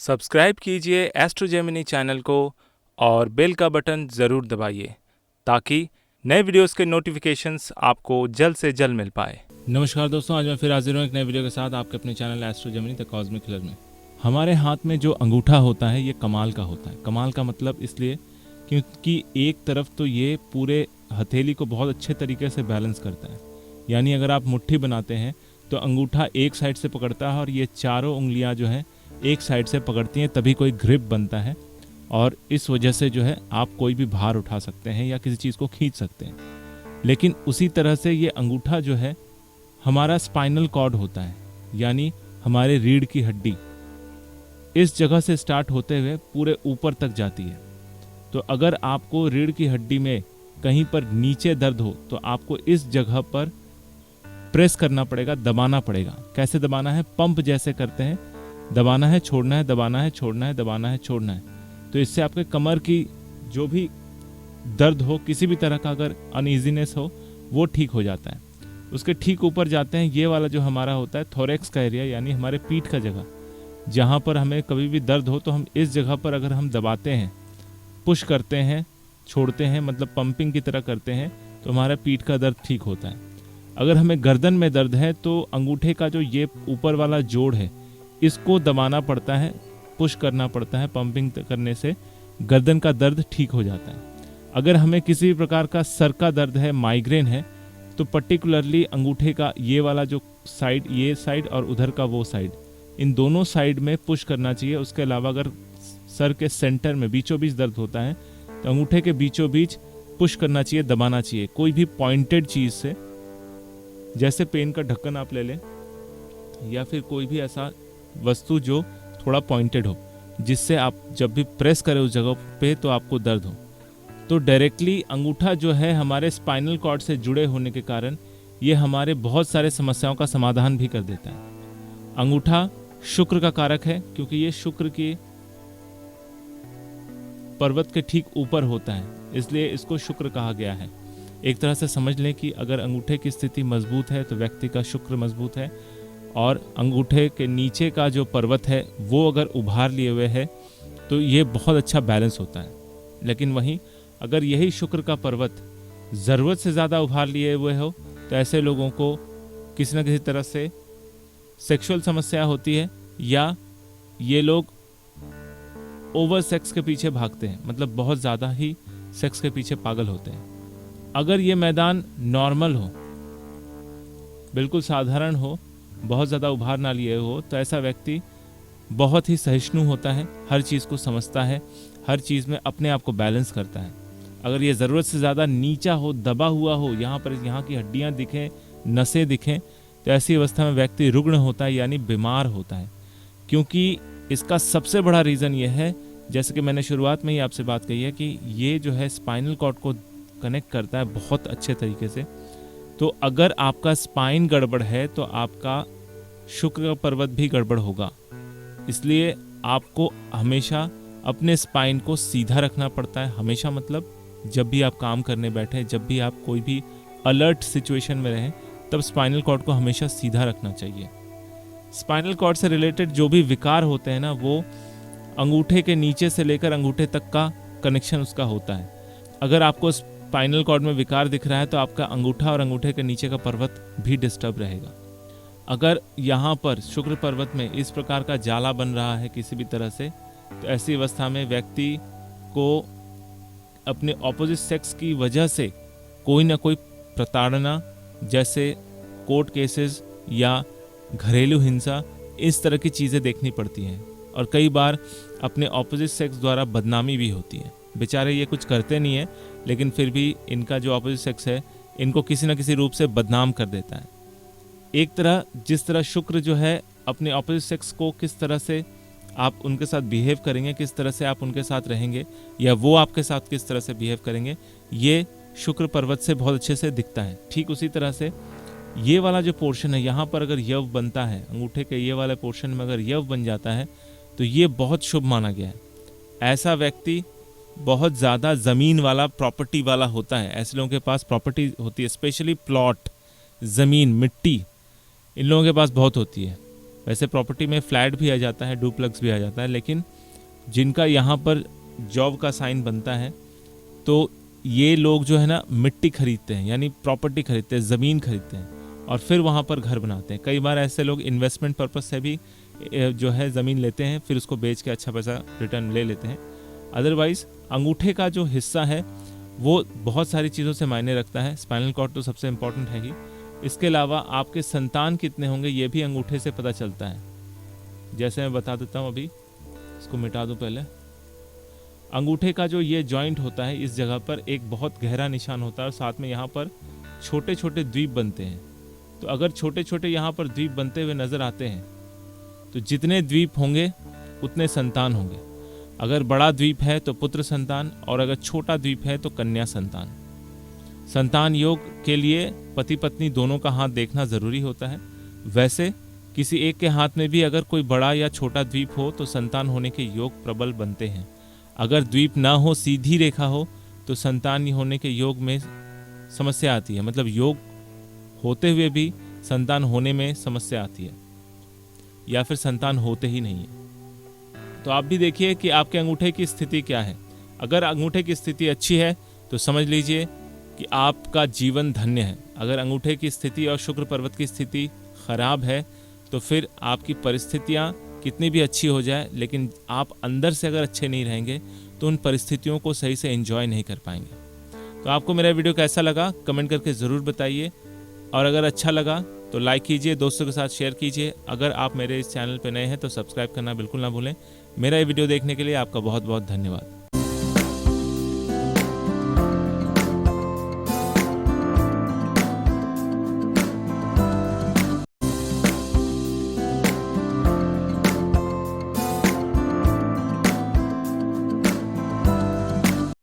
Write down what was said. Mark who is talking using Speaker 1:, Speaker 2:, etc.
Speaker 1: Subscribe कीजिए astro Gemini channel को और बेल का बटन ज़रूर दबाइए ताकि नए वीडियोस के नोटिफिकेशंस आपको जल्द से जल्द मिल पाए। नमस्कार दोस्तों, आज मैं फिर हाजिर हूँ एक नए वीडियो के साथ आपके अपने channel astro Gemini the cosmic killer में। हमारे हाथ में जो अंगूठा होता है ये कमाल का होता है। कमाल का मतलब इसलिए क्योंकि एक तरफ तो ये पूरे हथेली को बहुत अच्छे तरीके से बैलेंस करता है, यानी अगर आप मुट्ठी बनाते हैं तो अंगूठा एक साइड से पकड़ता है और ये चारों उंगलियां जो हैं एक साइड से पकड़ती हैं, तभी कोई ग्रिप बनता है और इस वजह से जो है आप कोई भी भार उठा सकते हैं या किसी चीज़ को खींच सकते हैं। लेकिन उसी तरह से ये अंगूठा जो है हमारा स्पाइनल कॉर्ड होता है, यानी हमारे रीढ़ की हड्डी इस जगह से स्टार्ट होते हुए पूरे ऊपर तक जाती है। तो अगर आपको रीढ़ की हड्डी में कहीं पर नीचे दर्द हो तो आपको इस जगह पर प्रेस करना पड़ेगा, दबाना पड़ेगा। कैसे दबाना है? पंप जैसे करते हैं, दबाना है, छोड़ना है, दबाना है, छोड़ना है, दबाना है, छोड़ना है। तो इससे आपके कमर की जो भी दर्द हो, किसी भी तरह का अगर अनईजीनेस हो, वो ठीक हो जाता है। उसके ठीक ऊपर जाते हैं, ये वाला जो हमारा होता है थोरेक्स का एरिया, यानी हमारे पीठ का जगह, जहाँ पर हमें कभी भी दर्द हो तो हम इस जगह पर अगर हम दबाते हैं, पुश करते हैं, छोड़ते हैं, मतलब पंपिंग की तरह करते हैं, तो हमारा पीठ का दर्द ठीक होता है। अगर हमें गर्दन में दर्द है तो अंगूठे का जो ये ऊपर वाला जोड़ है इसको दबाना पड़ता है, पुश करना पड़ता है। पंपिंग करने से गर्दन का दर्द ठीक हो जाता है। अगर हमें किसी भी प्रकार का सर का दर्द है, माइग्रेन है, तो पर्टिकुलरली अंगूठे का ये वाला जो साइड, ये साइड और उधर का वो साइड, इन दोनों साइड में पुश करना चाहिए। उसके अलावा अगर सर के सेंटर में बीचों बीच दर्द होता है तो अंगूठे के बीचों बीच पुश करना चाहिए, दबाना चाहिए। कोई भी पॉइंटेड चीज़ से, जैसे पेन का ढक्कन आप ले लें या फिर कोई भी ऐसा वस्तु जो थोड़ा पॉइंटेड हो, जिससे आप जब भी प्रेस करें उस जगह पे तो आपको दर्द हो। तो डायरेक्टली अंगूठा जो है हमारे स्पाइनल कॉर्ड से जुड़े होने के कारण ये हमारे बहुत सारे समस्याओं का समाधान भी कर देता है। अंगूठा शुक्र का कारक है क्योंकि ये शुक्र के पर्वत के ठीक ऊपर होता है, इसलिए इसको शुक्र कहा गया है। एक तरह से समझ लें कि अगर अंगूठे की स्थिति मजबूत है तो व्यक्ति का शुक्र मजबूत है, और अंगूठे के नीचे का जो पर्वत है वो अगर उभार लिए हुए है तो ये बहुत अच्छा बैलेंस होता है। लेकिन वहीं अगर यही शुक्र का पर्वत ज़रूरत से ज़्यादा उभार लिए हुए हो तो ऐसे लोगों को किसी न किसी तरह से सेक्सुअल समस्या होती है, या ये लोग ओवर सेक्स के पीछे भागते हैं, मतलब बहुत ज़्यादा ही सेक्स के पीछे पागल होते हैं। अगर ये मैदान नॉर्मल हो, बिल्कुल साधारण हो, बहुत ज़्यादा उभार ना लिए हो, तो ऐसा व्यक्ति बहुत ही सहिष्णु होता है, हर चीज़ को समझता है, हर चीज़ में अपने आप को बैलेंस करता है। अगर ये ज़रूरत से ज़्यादा नीचा हो, दबा हुआ हो, यहाँ पर यहाँ की हड्डियाँ दिखें, नसें दिखें, तो ऐसी अवस्था में व्यक्ति रुग्ण होता है, यानी बीमार होता है। क्योंकि इसका सबसे बड़ा रीज़न ये है, जैसे कि मैंने शुरुआत में ही आपसे बात कही है, कि ये जो है स्पाइनल कॉर्ड को कनेक्ट करता है बहुत अच्छे तरीके से। तो अगर आपका स्पाइन गड़बड़ है तो आपका शुक्र का पर्वत भी गड़बड़ होगा। इसलिए आपको हमेशा अपने स्पाइन को सीधा रखना पड़ता है। हमेशा मतलब जब भी आप काम करने बैठे, जब भी आप कोई भी अलर्ट सिचुएशन में रहें, तब स्पाइनल कॉर्ड को हमेशा सीधा रखना चाहिए। स्पाइनल कॉर्ड से रिलेटेड जो भी विकार होते हैं ना, वो अंगूठे के नीचे से लेकर अंगूठे तक का कनेक्शन उसका होता है। अगर आपको स्पाइनल कॉर्ड में विकार दिख रहा है तो आपका अंगूठा और अंगूठे के नीचे का पर्वत भी डिस्टर्ब रहेगा। अगर यहाँ पर शुक्र पर्वत में इस प्रकार का जाला बन रहा है किसी भी तरह से, तो ऐसी अवस्था में व्यक्ति को अपने ऑपोजिट सेक्स की वजह से कोई ना कोई प्रताड़ना, जैसे कोर्ट केसेस या घरेलू हिंसा, इस तरह की चीज़ें देखनी पड़ती हैं। और कई बार अपने ऑपोजिट सेक्स द्वारा बदनामी भी होती है। बेचारे ये कुछ करते नहीं है, लेकिन फिर भी इनका जो ऑपोजिट सेक्स है इनको किसी न किसी रूप से बदनाम कर देता है। एक तरह जिस तरह शुक्र जो है अपने ऑपोजिट सेक्स को किस तरह से आप उनके साथ बिहेव करेंगे, किस तरह से आप उनके साथ रहेंगे, या वो आपके साथ किस तरह से बिहेव करेंगे, ये शुक्र पर्वत से बहुत अच्छे से दिखता है। ठीक उसी तरह से ये वाला जो पोर्शन है, यहाँ पर अगर यव बनता है, अंगूठे के ये वाले पोर्शन में अगर यव बन जाता है तो ये बहुत शुभ माना गया है। ऐसा व्यक्ति बहुत ज़्यादा ज़मीन वाला, प्रॉपर्टी वाला होता है। ऐसे लोगों के पास प्रॉपर्टी होती है, स्पेशली प्लॉट, ज़मीन, मिट्टी, इन लोगों के पास बहुत होती है। वैसे प्रॉपर्टी में फ्लैट भी आ जाता है, डुप्लेक्स भी आ जाता है, लेकिन जिनका यहाँ पर जॉब का साइन बनता है तो ये लोग जो है ना मिट्टी खरीदते हैं, यानी प्रॉपर्टी खरीदते हैं, ज़मीन खरीदते हैं और फिर वहाँ पर घर बनाते हैं। कई बार ऐसे लोग इन्वेस्टमेंट पर्पस से भी जो है ज़मीन लेते हैं, फिर उसको बेच के अच्छा पैसा रिटर्न ले लेते हैं। अदरवाइज़ अंगूठे का जो हिस्सा है वो बहुत सारी चीज़ों से मायने रखता है। स्पाइनल कॉर्ड तो सबसे इम्पॉर्टेंट है ही, इसके अलावा आपके संतान कितने होंगे ये भी अंगूठे से पता चलता है। जैसे मैं बता देता हूँ, अभी इसको मिटा दूँ पहले। अंगूठे का जो ये जॉइंट होता है, इस जगह पर एक बहुत गहरा निशान होता है और साथ में यहाँ पर छोटे छोटे द्वीप बनते हैं। तो अगर छोटे छोटे यहाँ पर द्वीप बनते हुए नज़र आते हैं तो जितने द्वीप होंगे उतने संतान होंगे। अगर बड़ा द्वीप है तो पुत्र संतान, और अगर छोटा द्वीप है तो कन्या संतान। संतान योग के लिए पति पत्नी दोनों का हाथ देखना ज़रूरी होता है। वैसे किसी एक के हाथ में भी अगर कोई बड़ा या छोटा द्वीप हो तो संतान होने के योग प्रबल बनते हैं। अगर द्वीप ना हो, सीधी रेखा हो, तो संतान होने के योग में समस्या आती है, मतलब योग होते हुए भी संतान होने में समस्या आती है या फिर संतान होते ही नहीं है। तो आप भी देखिए कि आपके अंगूठे की स्थिति क्या है। अगर अंगूठे की स्थिति अच्छी है तो समझ लीजिए कि आपका जीवन धन्य है। अगर अंगूठे की स्थिति और शुक्र पर्वत की स्थिति खराब है तो फिर आपकी परिस्थितियाँ कितनी भी अच्छी हो जाए, लेकिन आप अंदर से अगर अच्छे नहीं रहेंगे तो उन परिस्थितियों को सही से एंजॉय नहीं कर पाएंगे। तो आपको मेरा वीडियो कैसा लगा कमेंट करके ज़रूर बताइए, और अगर अच्छा लगा तो लाइक कीजिए, दोस्तों के साथ शेयर कीजिए। अगर आप मेरे इस चैनल पर नए हैं तो सब्सक्राइब करना बिल्कुल ना भूलें। मेरा ये वीडियो देखने के लिए आपका बहुत बहुत धन्यवाद।